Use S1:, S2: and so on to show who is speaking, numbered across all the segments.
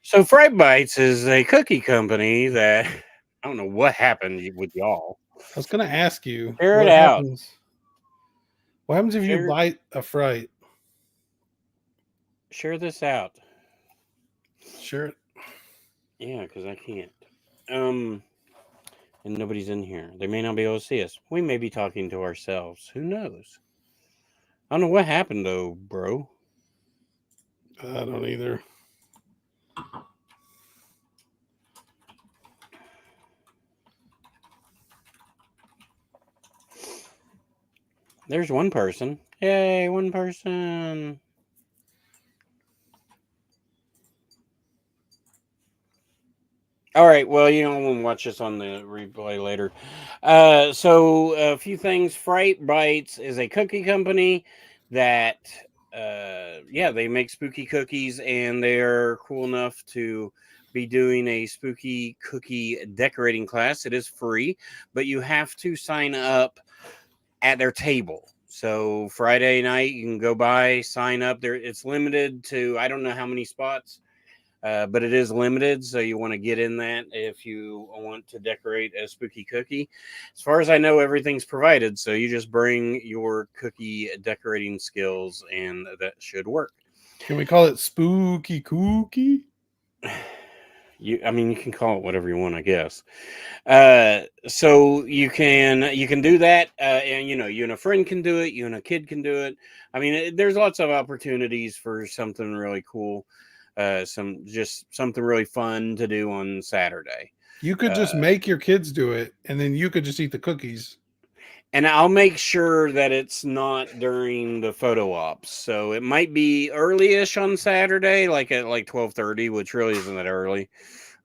S1: So Fright Bites is a cookie company that I don't know what happened with y'all.
S2: I was going to ask you
S1: Share it
S2: what
S1: out.
S2: happens. What happens if you
S1: Share
S2: bite a fright?
S1: share this out.
S2: Sure.
S1: Yeah, because I can't. Um, and nobody's in here. They may not be able to see us. We may be talking to ourselves. Who knows? I don't know what happened though, bro.
S2: I don't either.
S1: There's one person. Yay, one person. All right. Well, we'll watch this on the replay later. So a few things. Fright Bites is a cookie company that, yeah, they make spooky cookies, and they're cool enough to be doing a spooky cookie decorating class. It is free, but you have to sign up at their table. So Friday night, you can go by, sign up. There, it's limited to I don't know how many spots. But it is limited, so you want to get in that if you want to decorate a spooky cookie. As far as I know, everything's provided, so you just bring your cookie decorating skills, and that should work.
S2: Can we call it spooky cookie?
S1: You can call it whatever you want, I guess. So you can do that, and you and a friend can do it. You and a kid can do it. I mean, there's lots of opportunities for something really cool. Something really fun to do on Saturday.
S2: You could just
S1: Uh,
S2: make your kids do it, and then you could just eat the cookies.
S1: and I'll make sure that it's not during the photo ops. So it might be early-ish on Saturday, like at 12:30, which really isn't that early,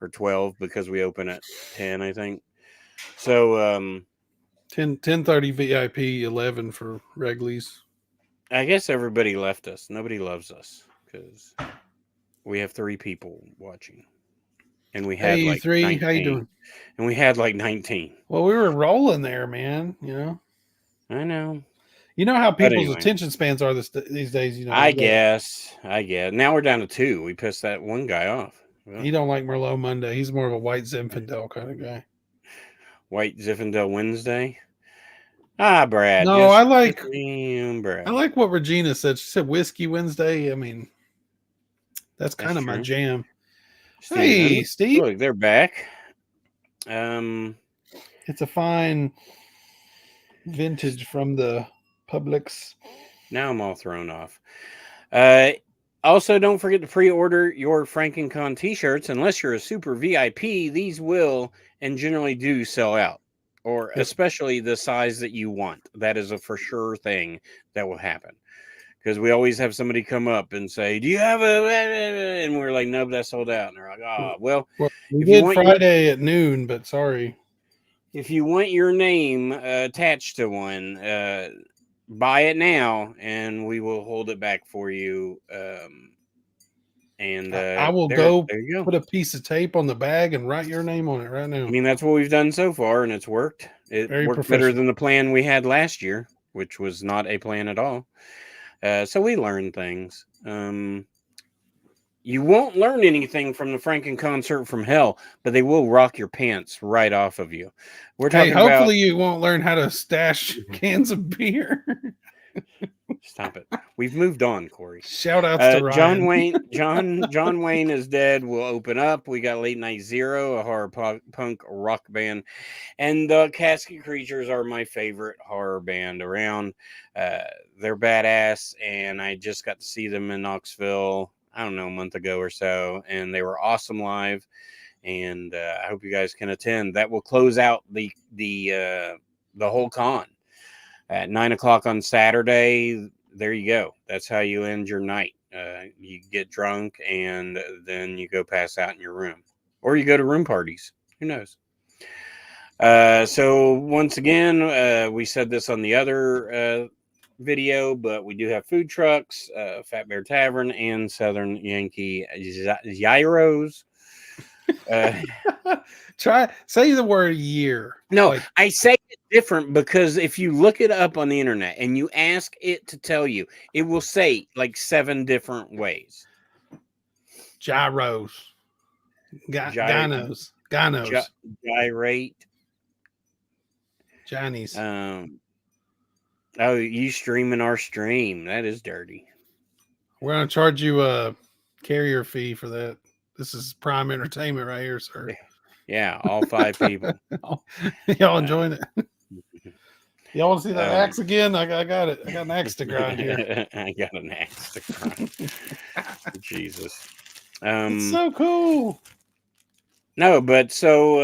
S1: or 12 because we open at 10, I think. So
S2: 10:30 VIP, 11 for Wrigley's.
S1: I guess everybody left us. Nobody loves us because we have 3 people watching, and we had
S2: Hey,
S1: like
S2: three, how you
S1: 19.
S2: doing?
S1: And we had like 19.
S2: Well, we were rolling there, man.
S1: I know.
S2: You know how
S1: But
S2: people's
S1: anyway,
S2: attention spans are these days.
S1: I guess. I guess. Now we're down to 2. We pissed that one guy off. Well,
S2: He don't like Merlot Monday. He's more of a white Zinfandel kind of guy.
S1: White Zinfandel Wednesday. Ah, Brad,
S2: No, I
S1: just
S2: like
S1: me and
S2: I
S1: Brad.
S2: like what Regina said. She said whiskey Wednesday. I mean, that's
S1: That's
S2: kind of my
S1: true.
S2: jam. Hey,
S1: Steven,
S2: Steve.
S1: look, they're back. Um,
S2: It's a fine vintage from the Publix.
S1: Now I'm all thrown off. Uh, Also, don't forget to pre-order your FrankenCon T-shirts. Unless you're a super VIP, these will and generally do sell out, or
S2: Yep.
S1: especially the size that you want. That is a for sure thing that will happen. Because we always have somebody come up and say, "Do you have a?" And we're like, "Nope, that's sold out." And they're like, "Ah, well,
S2: Well, we
S1: if you
S2: did
S1: want your
S2: Friday at noon, but sorry.
S1: name attached to one, buy it now, and we will hold it back for you." And
S2: I will
S1: there,
S2: go
S1: there you go.
S2: put a piece of tape on the bag and write your name on it right
S1: I
S2: now.
S1: mean, that's what we've done so far, and it's worked. It
S2: Very
S1: worked better
S2: professional.
S1: than the plan we had last year, which was not a plan at all. So we learned things. You won't learn anything from the Franken concert from hell, but they will rock your pants right off of you. We're
S2: Hey,
S1: talking about.
S2: hopefully you won't learn how to stash cans of beer.
S1: Stop it. We've moved on, Corey.
S2: Shout outs to
S1: John
S2: Ryan.
S1: Wayne. John Wayne is dead. Will open up. We got Late Night Zero, a horror punk rock band, and the Casket Creatures are my favorite horror band around. Uh, they're badass, and I just got to see them in Knoxville. I don't know, a month ago or so, and they were awesome live. And I hope you guys can attend. That will close out the whole con at 9 o'clock on Saturday. There you go. That's how you end your night. You get drunk and then you go pass out in your room, or you go to room parties. Who knows? So once again, we said this on the other video, but we do have food trucks, Fat Bear Tavern, and Southern Yankee Gyros. Uh,
S2: Say the word year.
S1: No,
S2: Like
S1: I say it different because if you look it up on the internet and you ask it to tell you, it will say like 7 different ways.
S2: gyros. Ganos.
S1: Gyrate.
S2: Johnny's.
S1: Oh, you streaming our stream? That is dirty.
S2: We're gonna charge you a carrier fee for that. This is prime entertainment right here, sir.
S1: Yeah, all 5 people.
S2: Y'all enjoying it? Y'all want to see that
S1: Um,
S2: axe again? I got it. I got an axe to grind here.
S1: I got an axe to grind. Jesus.
S2: It's so cool.
S1: No, but so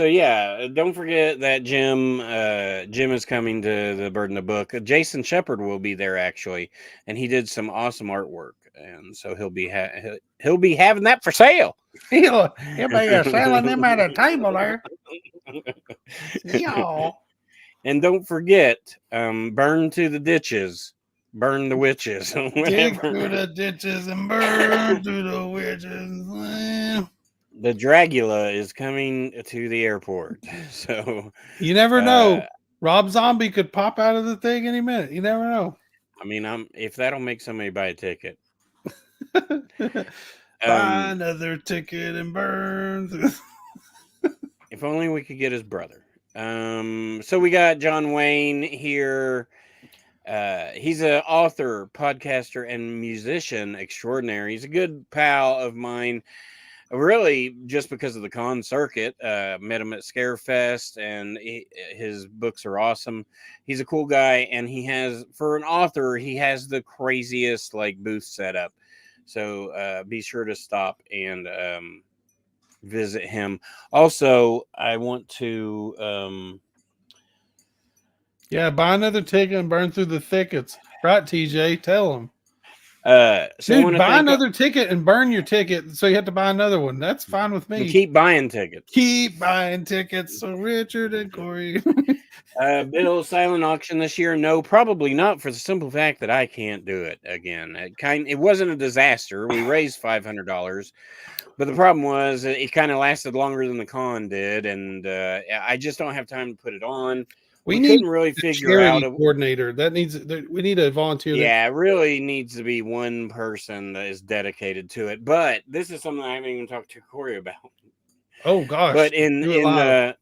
S1: yeah, don't forget that Jim is coming to the Bird in the Book. Jason Shepard will be there actually, and he did some awesome artwork, and so he'll be having that for sale.
S2: He'll be selling them at a table there. Yeah.
S1: And don't forget, burn to the ditches, burn the witches.
S2: Dig through the ditches and burn through the witches.
S1: The Dragula is coming to the airport, so
S2: you never know. Rob Zombie could pop out of the thing any minute. You never know.
S1: I mean, if that'll make somebody buy a ticket.
S2: Buy another ticket and burn.
S1: If only we could get his brother. So we got John Wayne here. He's an author, podcaster, and musician extraordinary. He's a good pal of mine. Really, just because of the con circuit, met him at Scarefest, and his books are awesome. He's a cool guy, and he has, for an author, he has the craziest like booth setup. So be sure to stop and visit him. Also, I want to
S2: buy another ticket and burn through the thickets. Right, TJ, tell him.
S1: Dude,
S2: buy another ticket and burn your ticket, so you have to buy another one. That's fine with me.
S1: Keep buying tickets.
S2: Keep buying tickets. So Richard and Cory.
S1: Bill, silent auction this year? No, probably not, for the simple fact that I can't do it again. It wasn't a disaster. We raised $500, but the problem was it kind of lasted longer than the con did, and I just don't have time to put it on. We couldn't really figure out
S2: a coordinator. We need a volunteer.
S1: Yeah, it really needs to be one person that is dedicated to it. But this is something I haven't even talked to Cory about.
S2: Oh gosh!
S1: But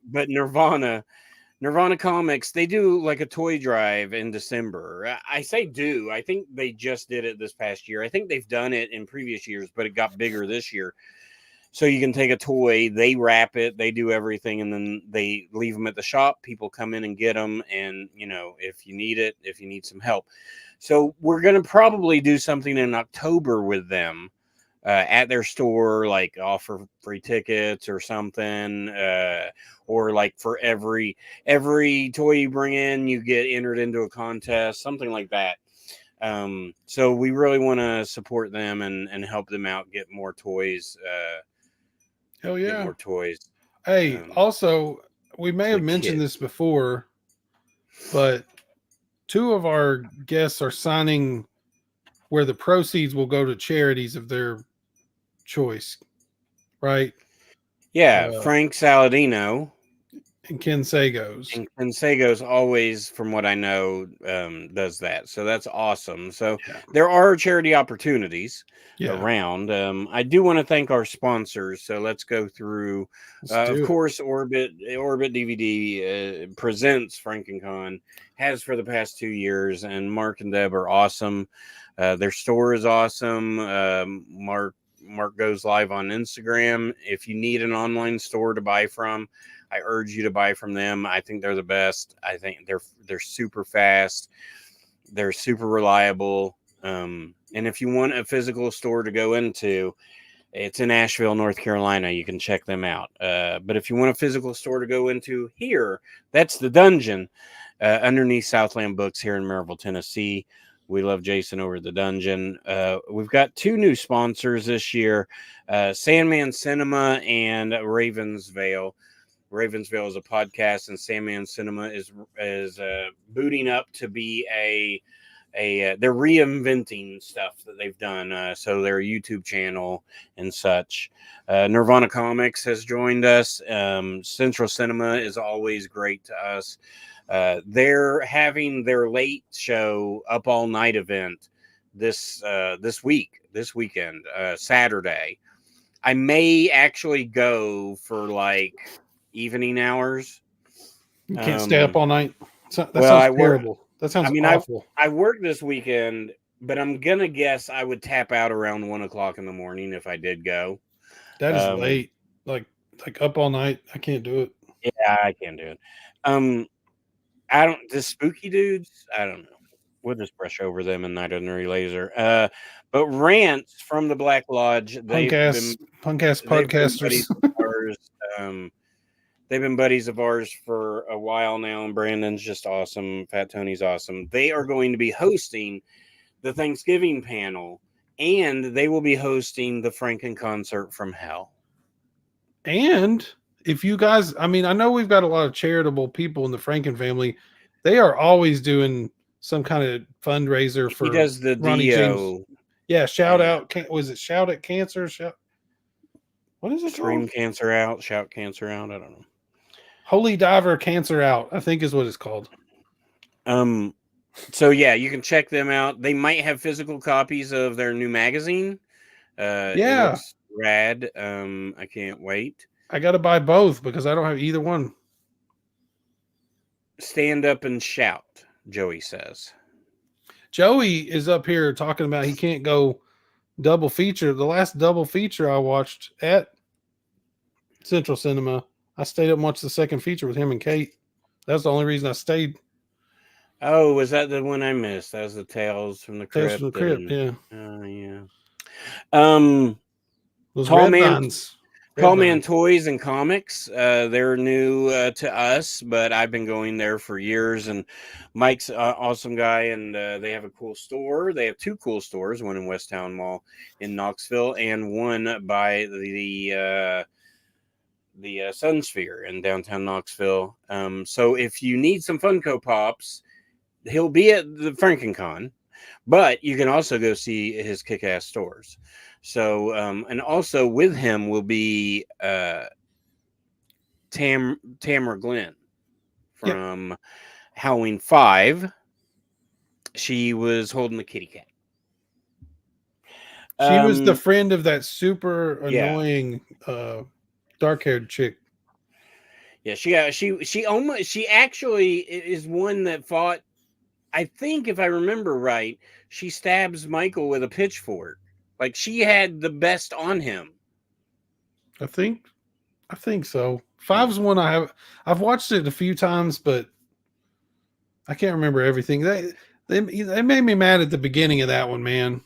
S1: but Nirvana Comics, they do like a toy drive in December. I say do. I think they just did it this past year. I think they've done it in previous years, but it got bigger this year. So you can take a toy, they wrap it, they do everything, and then they leave them at the shop. People come in and get them, and, if you need it, if you need some help. So we're going to probably do something in October with them at their store, like offer free tickets or something, or like for every toy you bring in, you get entered into a contest, something like that. So we really want to support them and help them out, get more toys.
S2: Hell yeah.
S1: Get more toys.
S2: Hey, also, we may have mentioned this before, but 2 of our guests are signing where the proceeds will go to charities of their choice, right?
S1: Yeah, Frank Saladino.
S2: And Ken Sagos.
S1: And Ken Sagos always, from what I know, does that. So that's awesome. So there are charity opportunities around. I do want to thank our sponsors. So let's go through. Of course, Orbit DVD presents FrankenCon, has for the past 2 years, and Mark and Deb are awesome. Their store is awesome. Mark goes live on Instagram. If you need an online store to buy from, I urge you to buy from them. I think they're the best. I think they're super fast. They're super reliable. And if you want a physical store to go into, it's in Asheville, North Carolina. You can check them out. But if you want a physical store to go into here, that's the Dungeon underneath Southland Books here in Maryville, Tennessee. We love Jason over at the Dungeon. We've got 2 new sponsors this year, Sandman Cinema and Ravensvale. Ravensvale is a podcast, and Sandman Cinema is booting up to be they're reinventing stuff that they've done. So their YouTube channel and such. Nirvana Comics has joined us. Central Cinema is always great to us. They're having their late show up all night event this weekend, Saturday. I may actually go for like evening hours.
S2: You can't stay up all night. That
S1: Well,
S2: sounds
S1: I work.
S2: terrible. That sounds
S1: I mean,
S2: awful.
S1: I work this weekend, but I'm gonna guess I would tap out around 1 o'clock in the morning if I did go.
S2: That is
S1: Um,
S2: late. Like up all night. I can't do it.
S1: yeah, I can do it. Um, I don't. The spooky dudes. I don't know. We'll just brush over them in Night Under Laser. But Rants from the Black Lodge,
S2: Punk ass
S1: they've been buddies
S2: podcasters.
S1: of ours. Um, they've been buddies of ours for a while now, and Brandon's just awesome. Fat Tony's awesome. They are going to be hosting the Thanksgiving panel, and they will be hosting the Franken concert from hell.
S2: And if you guys, I mean, I know we've got a lot of charitable people in the Franken family. They are always doing some kind of fundraiser
S1: He
S2: for
S1: does the
S2: Ronnie James.
S1: Dio.
S2: Yeah, shout
S1: Yeah.
S2: out. Was it shout at cancer? What is it
S1: Scream
S2: called?
S1: cancer out, shout cancer out. I don't know.
S2: Holy Diver Cancer Out, I think is what it's called.
S1: So yeah, you can check them out. They might have physical copies of their new magazine. It looks rad. I can't wait.
S2: I got to buy both because I don't have either one.
S1: Stand up and shout, Joey says.
S2: Joey is up here talking about he can't go double feature. The last double feature I watched at Central Cinema, I stayed up and watched the second feature with him and Kate. That's the only reason I stayed.
S1: Oh, was that the one I missed? That was the Tales from the Crypt.
S2: Tales from the Crypt, yeah.
S1: Yeah.
S2: Those
S1: Tall
S2: Red
S1: Man,
S2: Vines.
S1: Tall Man Toys and Comics. They're new to us, but I've been going there for years. And Mike's an awesome guy, and they have a cool store. They have two cool stores, one in West Town Mall in Knoxville, and one by the Sun Sphere in downtown Knoxville. So if you need some Funko Pops, he'll be at the FrankenCon, but you can also go see his kick-ass stores. So, and also with him will be Tamara Glenn from Halloween 5. She was holding the kitty cat.
S2: She was the friend of that super annoying dark-haired chick.
S1: Yeah, she actually is one that fought. I think if I remember right, she stabs Michael with a pitchfork. Like she had the best on him.
S2: I think so. 5's one I've watched it a few times, but I can't remember everything. They made me mad at the beginning of that one, man.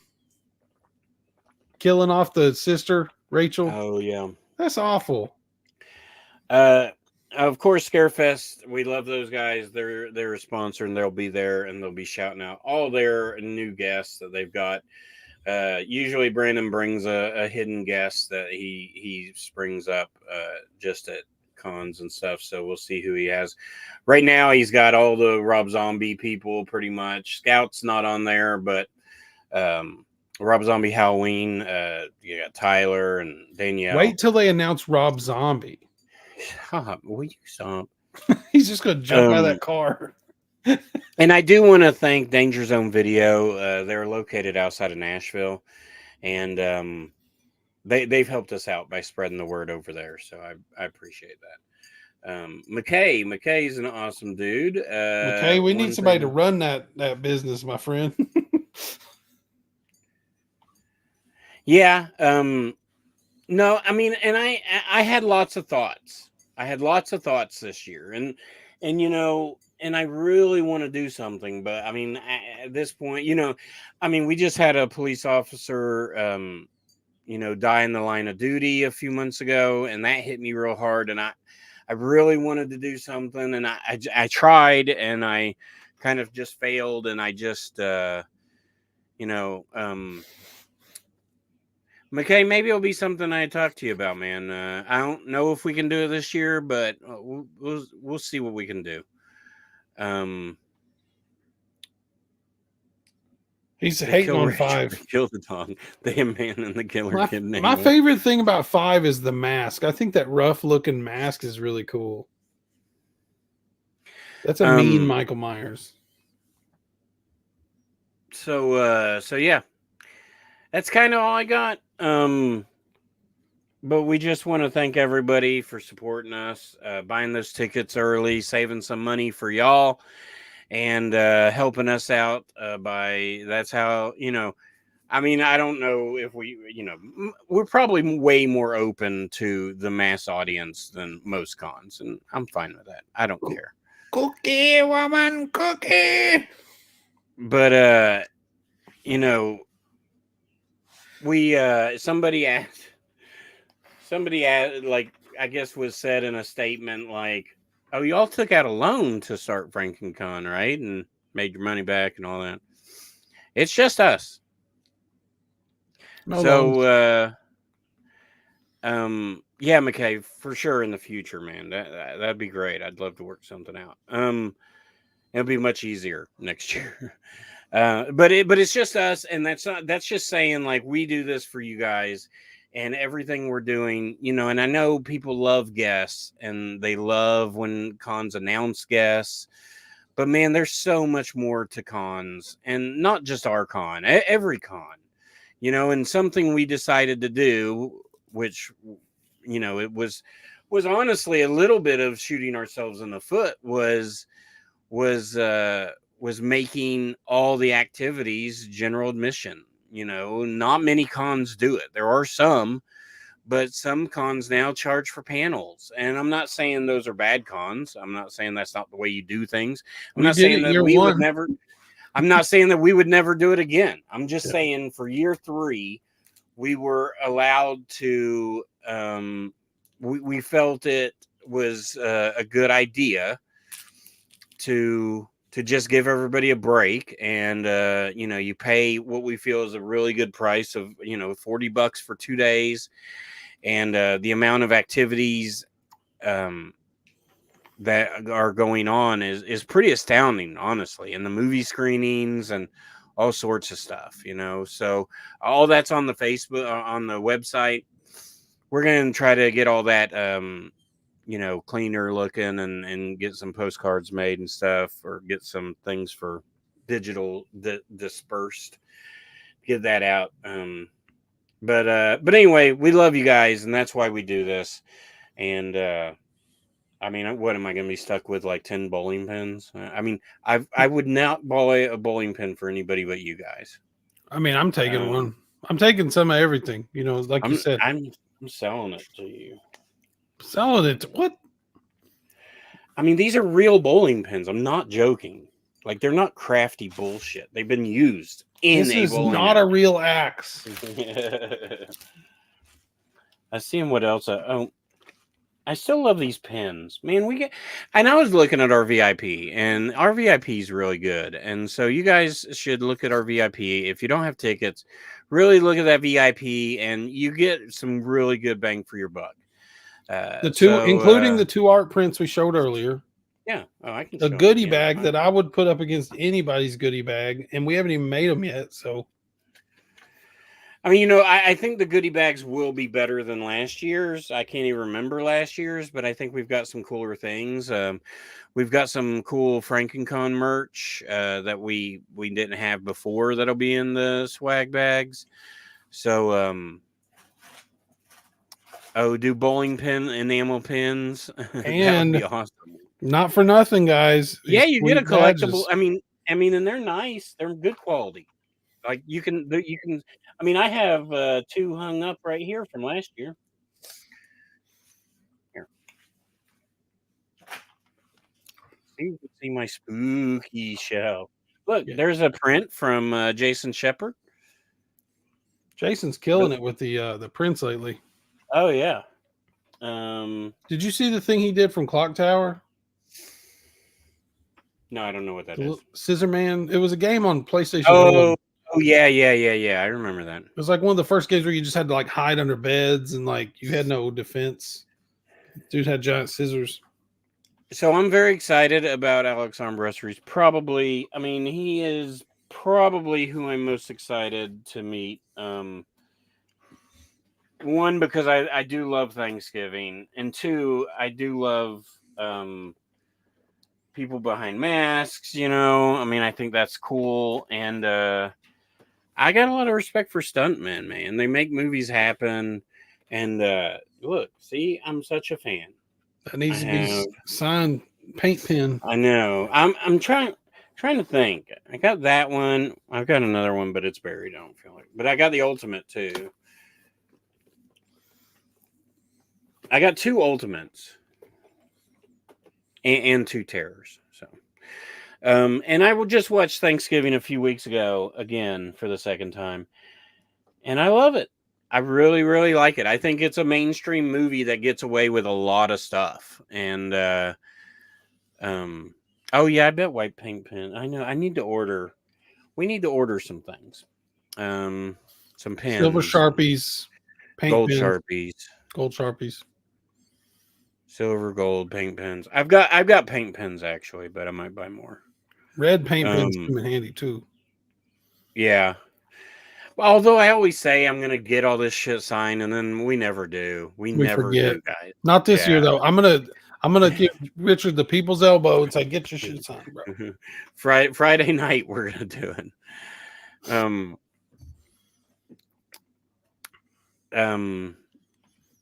S2: Killing off the sister, Rachel.
S1: Oh yeah.
S2: That's awful.
S1: Of course, Scarefest. We love those guys. They're a sponsor, and they'll be there, and they'll be shouting out all their new guests that they've got. Usually, Brandon brings a hidden guest that he springs up just at cons and stuff. So we'll see who he has. Right now, he's got all the Rob Zombie people pretty much. Scout's not on there, but Rob Zombie Halloween. You got Tyler and Danielle.
S2: Wait till they announce Rob Zombie.
S1: Stop. Will you stop?
S2: He's just going to jump out of that car.
S1: And I do want to thank Danger Zone Video. They're located outside of Nashville, and they've helped us out by spreading the word over there. So I appreciate that. McKay's an awesome dude.
S2: McKay, we need somebody to run that business, my friend.
S1: Yeah. No, I mean, and I had lots of thoughts. I had lots of thoughts this year, and you know, and I really want to do something, but I mean, at this point, you know, I mean, we just had a police officer, die in the line of duty a few months ago, and that hit me real hard, and I really wanted to do something, and I tried, and I kind of just failed, and I just, McKay, maybe it'll be something I talk to you about, man. I don't know if we can do it this year, but we'll see what we can do.
S2: He's hating on 5.
S1: Kill the dog. The Hitman and the Killer Kid.
S2: My favorite thing about 5 is the mask. I think that rough looking mask is really cool. That's a mean Michael Myers.
S1: So yeah. That's kind of all I got. But we just want to thank everybody for supporting us, buying those tickets early, saving some money for y'all, and helping us out by that's how, I mean, I don't know if we're probably way more open to the mass audience than most cons, and I'm fine with that. I don't care.
S2: Cookie woman, cookie.
S1: But we somebody asked, like, I guess was said in a statement like, "Oh, y'all took out a loan to start FrankenCon, right? And made your money back and all that." It's just us.
S2: No loans.
S1: So yeah, McKay, for sure in the future, man. That'd be great. I'd love to work something out. It'll be much easier next year. But it's just us, and that's just saying, like, we do this for you guys, and everything we're doing, and I know people love guests and they love when cons announce guests, but man, there's so much more to cons, and not just our con, every con, and something we decided to do, which it was honestly a little bit of shooting ourselves in the foot, was making all the activities general admission. Not many cons do it. There are some, but some cons now charge for panels. And I'm not saying those are bad cons. I'm not saying that's not the way you do things. I'm
S2: We
S1: not
S2: did
S1: saying
S2: it
S1: that
S2: year
S1: we would
S2: one.
S1: never I'm not saying that we would never do it again. I'm just
S2: Yeah.
S1: saying for year 3, we were allowed to we felt it was a good idea to just give everybody a break, and you pay what we feel is a really good price of $40 for 2 days, and the amount of activities um, that are going on is pretty astounding, honestly, and the movie screenings and all sorts of stuff, so all that's on the Facebook, on the website. We're going to try to get all that cleaner looking, and get some postcards made and stuff, or get some things for digital dispersed, get that out. But anyway, we love you guys, and that's why we do this. And I mean, what am I going to be stuck with, like 10 bowling pins? I mean, I would not buy a bowling pin for anybody but you guys.
S2: I mean, I'm taking one. I'm taking some of everything. Like you
S1: I'm
S2: said,
S1: I'm I'm selling it to you.
S2: selling it. What?
S1: I mean, these are real bowling pins. I'm not joking. Like, they're not crafty bullshit. They've been used in
S2: This
S1: a
S2: is
S1: bowling
S2: not a
S1: alley.
S2: real axe.
S1: I seeing what else. I still love these pins, man. And I was looking at our VIP, and our VIP is really good. And so you guys should look at our VIP. If you don't have tickets, really look at that VIP, and you get some really good bang for your buck.
S2: Including the 2 art prints we showed earlier.
S1: Yeah, I can
S2: A
S1: show
S2: goodie
S1: them
S2: bag that I would put up against anybody's goodie bag, and we haven't even made them yet. So,
S1: I mean, I think the goodie bags will be better than last year's. I can't even remember last year's, but I think we've got some cooler things. We've got some cool FrankenCon merch that we didn't have before that'll be in the swag bags. So, do bowling pin enamel pins. That would
S2: and
S1: be awesome.
S2: not for nothing, guys.
S1: Yeah,
S2: These
S1: you get a
S2: sweet
S1: collectible.
S2: badges.
S1: And they're nice. They're good quality. Like, you can. I mean, I have 2 hung up right here from last year. Here, you can see my spooky shelf. Look,
S2: Yeah.
S1: there's a print from Jason Shepard.
S2: Jason's killing it with the prints lately.
S1: Oh yeah.
S2: Did you see the thing he did from Clock Tower?
S1: No, I don't know what that is.
S2: Scissor Man. It was a game on PlayStation
S1: Oh,
S2: 1.
S1: yeah. I remember that.
S2: It was like one of the first games where you just had to like hide under beds and like you had no defense. Dude had giant scissors.
S1: So I'm very excited about Alex Armbruster. He is probably who I'm most excited to meet. One, because I do love Thanksgiving, and two, I do love people behind masks. I think that's cool, and I got a lot of respect for stuntmen, man. They make movies happen. And look, see, I'm such a fan.
S2: That needs
S1: I
S2: to be
S1: have.
S2: signed paint pen.
S1: I know. I'm trying to think. I got that one. I've got another one, but it's buried. I don't feel like. But I got the ultimate too. I got two ultimates and two terrors. So, and I just watched Thanksgiving a few weeks ago again for the second time, and I love it. I really, really like it. I think it's a mainstream movie that gets away with a lot of stuff, and oh yeah, I bet white paint pen. I know. I need to order. We need to order some things. Some
S2: Silver
S1: pens,
S2: Sharpies, paint
S1: gold
S2: pens,
S1: sharpies,
S2: gold Sharpies.
S1: silver, gold paint pens. I've got paint pens actually, but I might buy more.
S2: Red paint pens
S1: Um,
S2: come in handy too.
S1: yeah. Although I always say I'm gonna get all this shit signed, and then we never do. We
S2: We
S1: never
S2: forget.
S1: do, guys.
S2: Not this year
S1: Yeah.
S2: though. I'm gonna give Richard the people's elbow and say, "Get your shit signed, bro."
S1: Friday night we're gonna do it. Um.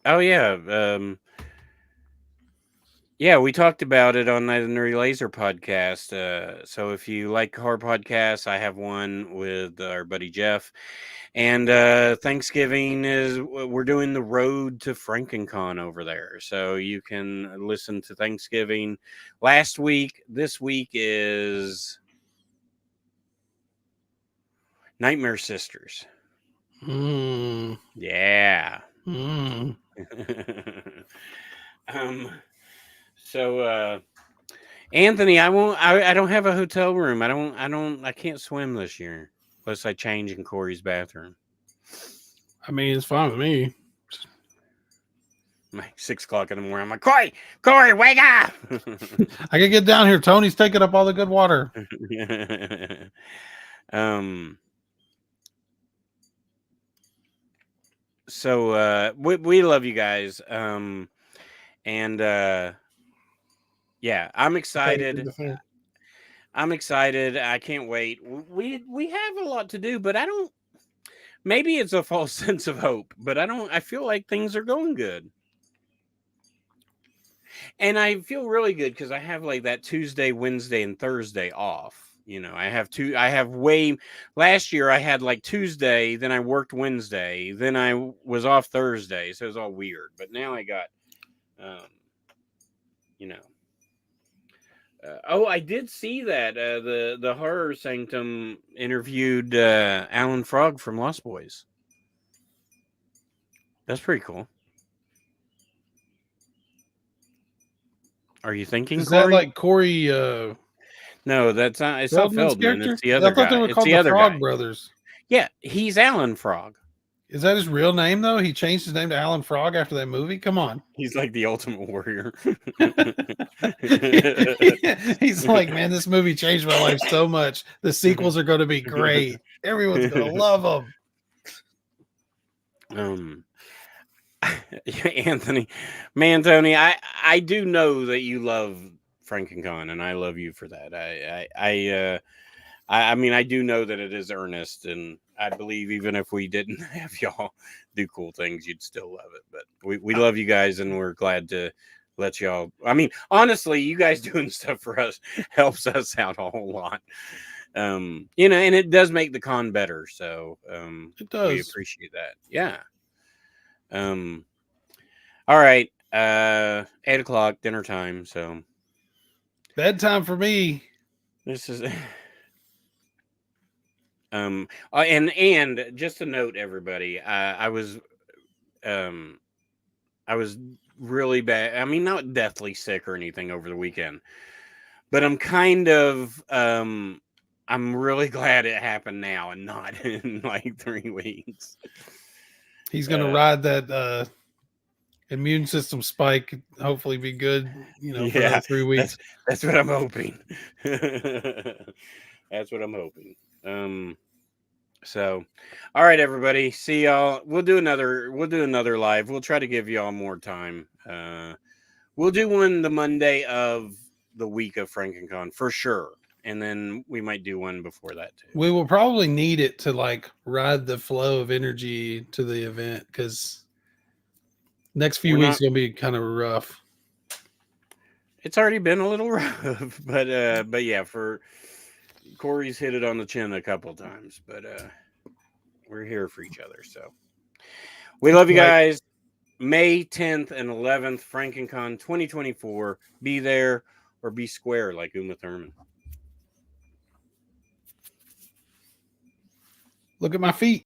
S1: Oh yeah. Yeah, we talked about it on the Nerdy Laser podcast. So if you like horror podcasts, I have one with our buddy Jeff. And Thanksgiving is we're doing the road to FrankenCon over there, so you can listen to Thanksgiving last week. This week is Nightmare Sisters.
S2: Mm.
S1: Yeah.
S2: Mm.
S1: um. So Anthony, I won't. I don't have a hotel room. I can't swim this year unless I change in Cory's bathroom.
S2: I mean, it's fine with me.
S1: Like 6 o'clock in the morning, I'm like, Cory, wake up!
S2: I can get down here. Tony's taking up all the good water.
S1: So we love you guys. And yeah, I'm excited. I'm excited. I can't wait. We have a lot to do, but I don't. Maybe it's a false sense of hope, but I don't. I feel like things are going good. And I feel really good because I have like that Tuesday, Wednesday, and Thursday off. You know, I have way last year I had like Tuesday, then I worked Wednesday, then I was off Thursday. So it was all weird. But now I got, you know, oh, I did see that the Horror Sanctum interviewed Alan Frog from Lost Boys. That's pretty cool. Are you thinking,
S2: Is
S1: Cory?
S2: that like Cory?
S1: No, that's not. It's
S2: Feldman's
S1: not Feldman.
S2: character?
S1: It's the other
S2: I thought
S1: guy.
S2: they were
S1: It's
S2: called
S1: the
S2: the
S1: other
S2: Frog
S1: guy.
S2: Brothers.
S1: Yeah, he's Alan Frog.
S2: Is that his real name though? He changed his name to Alan Frog after that movie. Come on.
S1: He's like the ultimate warrior.
S2: He's like, man, this movie changed my life so much. The sequels are going to be great. Everyone's going to love them.
S1: Anthony, man, Tony, I do know that you love FrankenCon, and I love you for that. I mean, I do know that it is earnest, and I believe even if we didn't have y'all do cool things, you'd still love it. But we love you guys, and we're glad to let y'all. I mean, honestly, you guys doing stuff for us helps us out a whole lot. You know, and it does make the con better. So
S2: It does.
S1: we appreciate that. Yeah. All right. 8 o'clock, dinner time. So
S2: bedtime for me.
S1: this is and just to note, everybody, I was really bad. I mean, not deathly sick or anything over the weekend, but I'm kind of I'm really glad it happened now and not in like 3 weeks.
S2: He's gonna ride that immune system spike. Hopefully, be good. You know, for another 3 weeks.
S1: That's what I'm hoping. That's what I'm hoping. So, all right, everybody. See y'all. We'll do another live. We'll try to give y'all more time. We'll do one the Monday of the week of FrankenCon for sure, and then we might do one before that too.
S2: We will probably need it to like ride the flow of energy to the event because Next few weeks gonna be kind of rough.
S1: It's already been a little rough, but yeah, for Cory's hit it on the chin a couple times, but we're here for each other, so we love you guys. May 10th and 11th, FrankenCon 2024. Be there or be square like Uma Thurman.
S2: Look at my feet.